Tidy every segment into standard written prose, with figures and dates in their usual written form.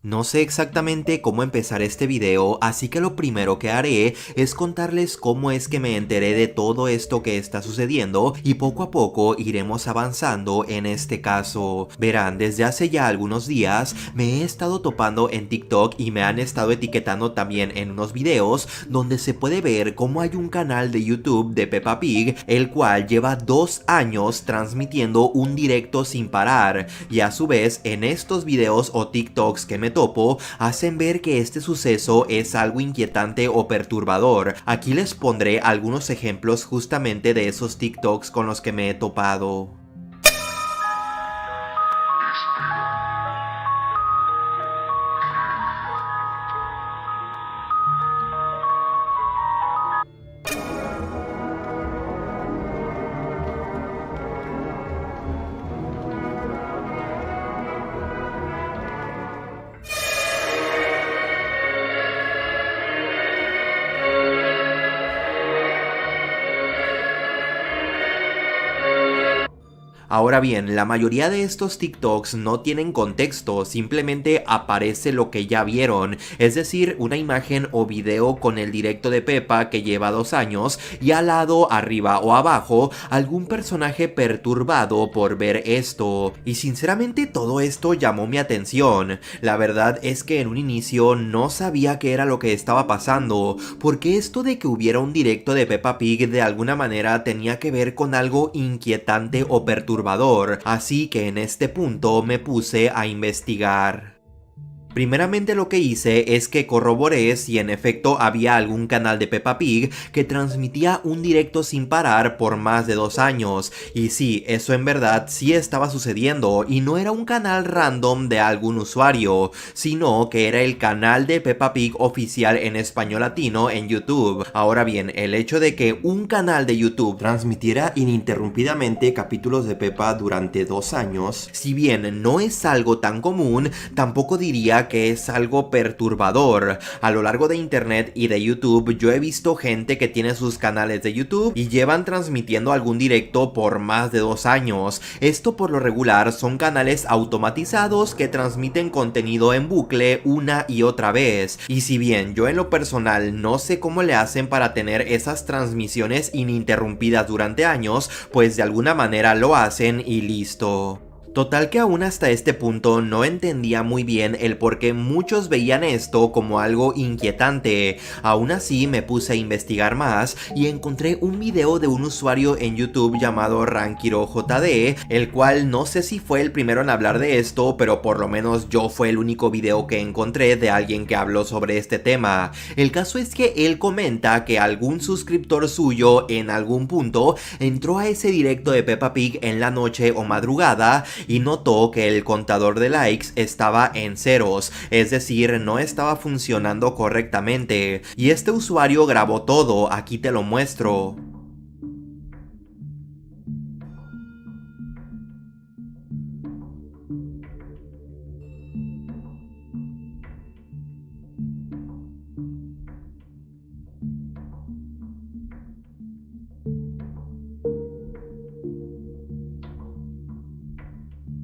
No sé exactamente cómo empezar este video, así que lo primero que haré es contarles cómo es que me enteré de todo esto que está sucediendo y poco a poco iremos avanzando en este caso. Verán, desde hace ya algunos días me he estado topando en TikTok y me han estado etiquetando también en unos videos donde se puede ver cómo hay un canal de YouTube de Peppa Pig, el cual lleva 2 años transmitiendo un directo sin parar, y a su vez en estos videos o TikToks que me topo hacen ver que este suceso es algo inquietante o perturbador. Aquí les pondré algunos ejemplos justamente de esos TikToks con los que me he topado. Ahora bien, la mayoría de estos TikToks no tienen contexto, simplemente aparece lo que ya vieron, es decir, una imagen o video con el directo de Peppa que lleva 2 años y al lado, arriba o abajo, algún personaje perturbado por ver esto. Y sinceramente todo esto llamó mi atención. La verdad es que en un inicio no sabía qué era lo que estaba pasando, porque esto de que hubiera un directo de Peppa Pig de alguna manera tenía que ver con algo inquietante o perturbador. Así que en este punto me puse a investigar. Primeramente lo que hice es que corroboré si en efecto había algún canal de Peppa Pig que transmitía un directo sin parar por más de 2 años. Y sí, eso en verdad sí estaba sucediendo y no era un canal random de algún usuario, sino que era el canal de Peppa Pig oficial en español latino en YouTube. Ahora bien, el hecho de que un canal de YouTube transmitiera ininterrumpidamente capítulos de Peppa durante 2 años, si bien no es algo tan común, tampoco diría que es algo perturbador. A lo largo de internet y de YouTube yo he visto gente que tiene sus canales de YouTube y llevan transmitiendo algún directo por más de 2 años. Esto por lo regular son canales automatizados que transmiten contenido en bucle una y otra vez. Y si bien yo en lo personal no sé cómo le hacen para tener esas transmisiones ininterrumpidas durante años, pues de alguna manera lo hacen y listo. Total que aún hasta este punto no entendía muy bien el por qué muchos veían esto como algo inquietante. Aún así me puse a investigar más y encontré un video de un usuario en YouTube llamado RankiroJD, el cual no sé si fue el primero en hablar de esto, pero por lo menos yo fue el único video que encontré de alguien que habló sobre este tema. El caso es que él comenta que algún suscriptor suyo en algún punto entró a ese directo de Peppa Pig en la noche o madrugada y notó que el contador de likes estaba en ceros, es decir, no estaba funcionando correctamente. Y este usuario grabó todo, aquí te lo muestro.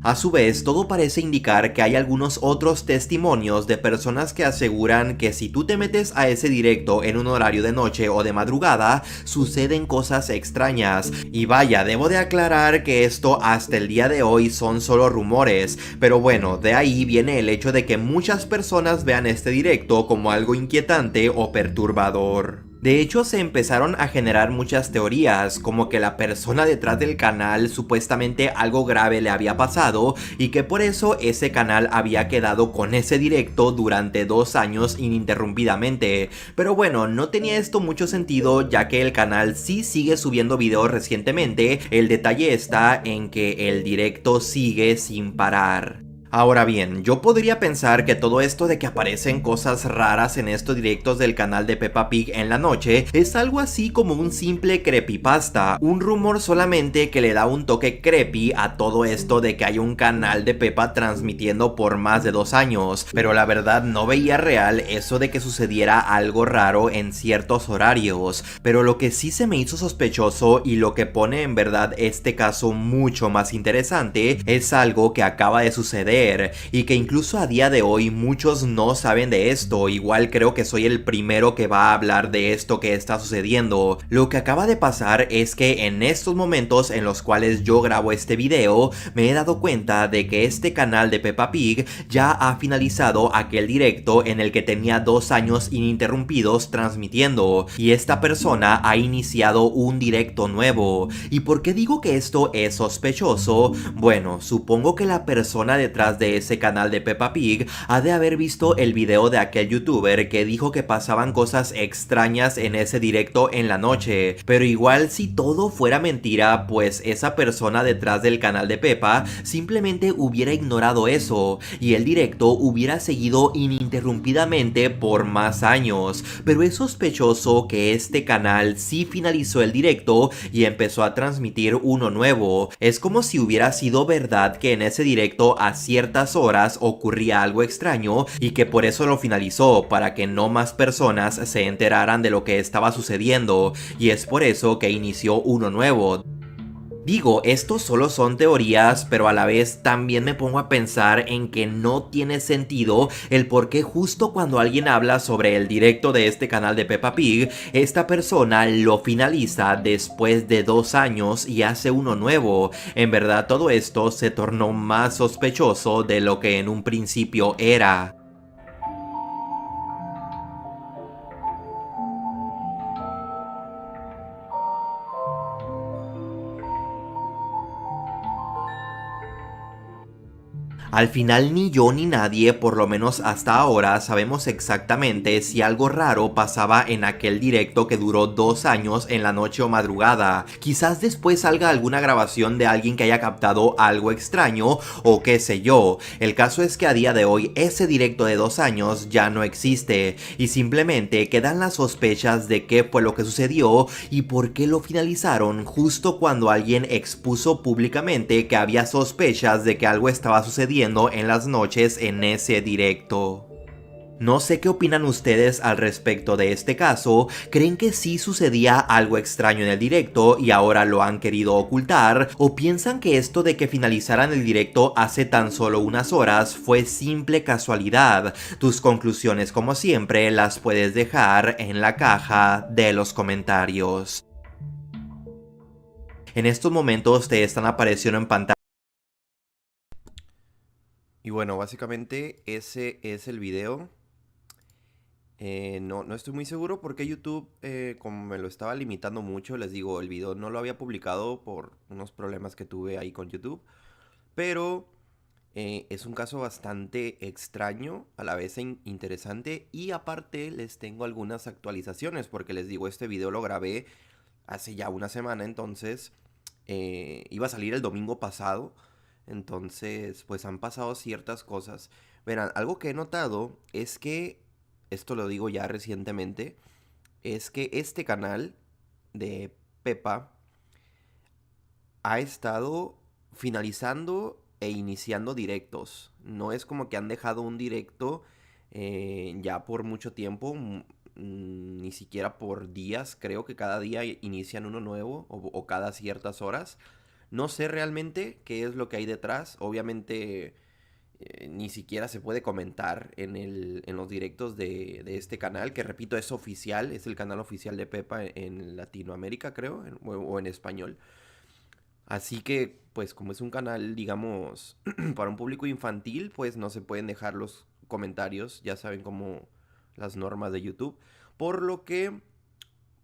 A su vez, todo parece indicar que hay algunos otros testimonios de personas que aseguran que si tú te metes a ese directo en un horario de noche o de madrugada, suceden cosas extrañas. Y vaya, debo de aclarar que esto hasta el día de hoy son solo rumores, pero bueno, de ahí viene el hecho de que muchas personas vean este directo como algo inquietante o perturbador. De hecho, se empezaron a generar muchas teorías, como que la persona detrás del canal supuestamente algo grave le había pasado y que por eso ese canal había quedado con ese directo durante 2 años ininterrumpidamente. Pero bueno, no tenía esto mucho sentido, ya que el canal sí sigue subiendo videos recientemente. El detalle está en que el directo sigue sin parar. Ahora bien, yo podría pensar que todo esto de que aparecen cosas raras en estos directos del canal de Peppa Pig en la noche es algo así como un simple creepypasta, un rumor solamente que le da un toque creepy a todo esto de que hay un canal de Peppa transmitiendo por más de 2 años, pero la verdad no veía real eso de que sucediera algo raro en ciertos horarios. Pero lo que sí se me hizo sospechoso y lo que pone en verdad este caso mucho más interesante es algo que acaba de suceder. suceder y que incluso a día de hoy muchos no saben de esto. Igual creo que soy el primero que va a hablar de esto que está sucediendo. Lo que acaba de pasar es que en estos momentos en los cuales yo grabo este video, me he dado cuenta de que este canal de Peppa Pig ya ha finalizado aquel directo en el que tenía 2 años ininterrumpidos transmitiendo, y esta persona ha iniciado un directo nuevo. ¿Y por qué digo que esto es sospechoso? Bueno, supongo que la persona detrás de ese canal de Peppa Pig ha de haber visto el video de aquel youtuber que dijo que pasaban cosas extrañas en ese directo en la noche, pero igual si todo fuera mentira, pues esa persona detrás del canal de Peppa simplemente hubiera ignorado eso y el directo hubiera seguido ininterrumpidamente por más años. Pero es sospechoso que este canal sí finalizó el directo y empezó a transmitir uno nuevo. Es como si hubiera sido verdad que en ese directo a ciertas horas ocurría algo extraño y que por eso lo finalizó, para que no más personas se enteraran de lo que estaba sucediendo, y es por eso que inició uno nuevo. Digo, estos solo son teorías, pero a la vez también me pongo a pensar en que no tiene sentido el por qué justo cuando alguien habla sobre el directo de este canal de Peppa Pig, esta persona lo finaliza después de 2 años y hace uno nuevo. En verdad todo esto se tornó más sospechoso de lo que en un principio era. Al final ni yo ni nadie, por lo menos hasta ahora, sabemos exactamente si algo raro pasaba en aquel directo que duró 2 años en la noche o madrugada. Quizás después salga alguna grabación de alguien que haya captado algo extraño o qué sé yo. El caso es que a día de hoy ese directo de 2 años ya no existe y simplemente quedan las sospechas de qué fue lo que sucedió y por qué lo finalizaron justo cuando alguien expuso públicamente que había sospechas de que algo estaba sucediendo en las noches en ese directo. No sé qué opinan ustedes al respecto de este caso. ¿Creen que sí sucedía algo extraño en el directo y ahora lo han querido ocultar? ¿O piensan que esto de que finalizaran el directo hace tan solo unas horas fue simple casualidad? Tus conclusiones, como siempre, las puedes dejar en la caja de los comentarios. En estos momentos te están apareciendo en pantalla. Y bueno, básicamente ese es el video. No estoy muy seguro porque YouTube, como me lo estaba limitando mucho, les digo, el video no lo había publicado por unos problemas que tuve ahí con YouTube. Pero es un caso bastante extraño, a la vez interesante. Y aparte les tengo algunas actualizaciones porque les digo, este video lo grabé hace ya una semana, entonces iba a salir el domingo pasado. Entonces, pues han pasado ciertas cosas. Verán, algo que he notado es que, esto lo digo ya recientemente, es que este canal de Pepa ha estado finalizando e iniciando directos. No es como que han dejado un directo ya por mucho tiempo, ni siquiera por días. Creo que cada día inician uno nuevo o cada ciertas horas. No sé realmente qué es lo que hay detrás. Obviamente ni siquiera se puede comentar en los directos de este canal, que repito es oficial, es el canal oficial de Pepa en Latinoamérica, creo, o en español. Así que, pues como es un canal, digamos, para un público infantil, pues no se pueden dejar los comentarios, ya saben cómo las normas de YouTube, por lo que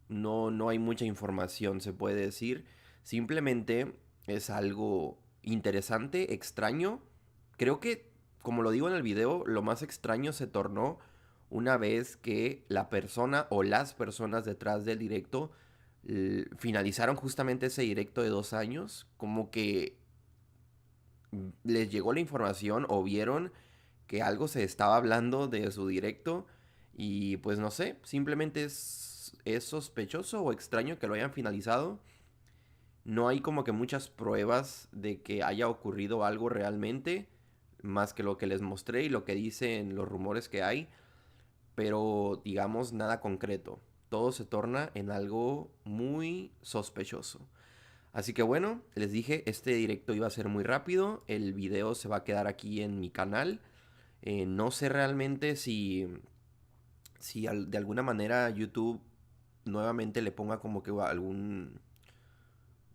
no hay mucha información, se puede decir. Simplemente es algo interesante, extraño. Creo que, como lo digo en el video, lo más extraño se tornó una vez que la persona o las personas detrás del directo finalizaron justamente ese directo de 2 años, como que les llegó la información o vieron que algo se estaba hablando de su directo y pues no sé, simplemente es sospechoso o extraño que lo hayan finalizado. No hay como que muchas pruebas de que haya ocurrido algo realmente, más que lo que les mostré y lo que dicen los rumores que hay, pero digamos nada concreto. Todo se torna en algo muy sospechoso. Así que bueno, les dije, este directo iba a ser muy rápido, el video se va a quedar aquí en mi canal. No sé realmente si de alguna manera YouTube nuevamente le ponga como que algún,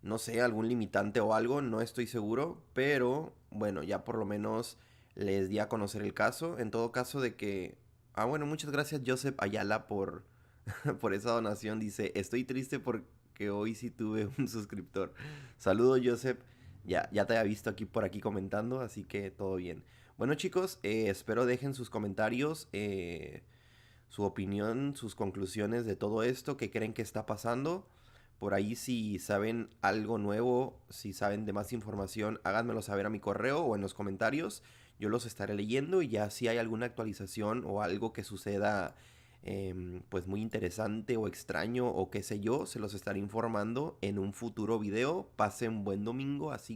no sé, algún limitante o algo, no estoy seguro, pero bueno, ya por lo menos les di a conocer el caso. En todo caso de que, bueno, muchas gracias Joseph Ayala por esa donación. Dice, estoy triste porque hoy sí tuve un suscriptor. Saludos Joseph, ya te había visto aquí por aquí comentando, así que todo bien. Bueno chicos, espero dejen sus comentarios, su opinión, sus conclusiones de todo esto, qué creen que está pasando. Por ahí si saben algo nuevo, si saben de más información, háganmelo saber a mi correo o en los comentarios. Yo los estaré leyendo y ya si hay alguna actualización o algo que suceda pues muy interesante o extraño o qué sé yo, se los estaré informando en un futuro video. Pasen buen domingo, así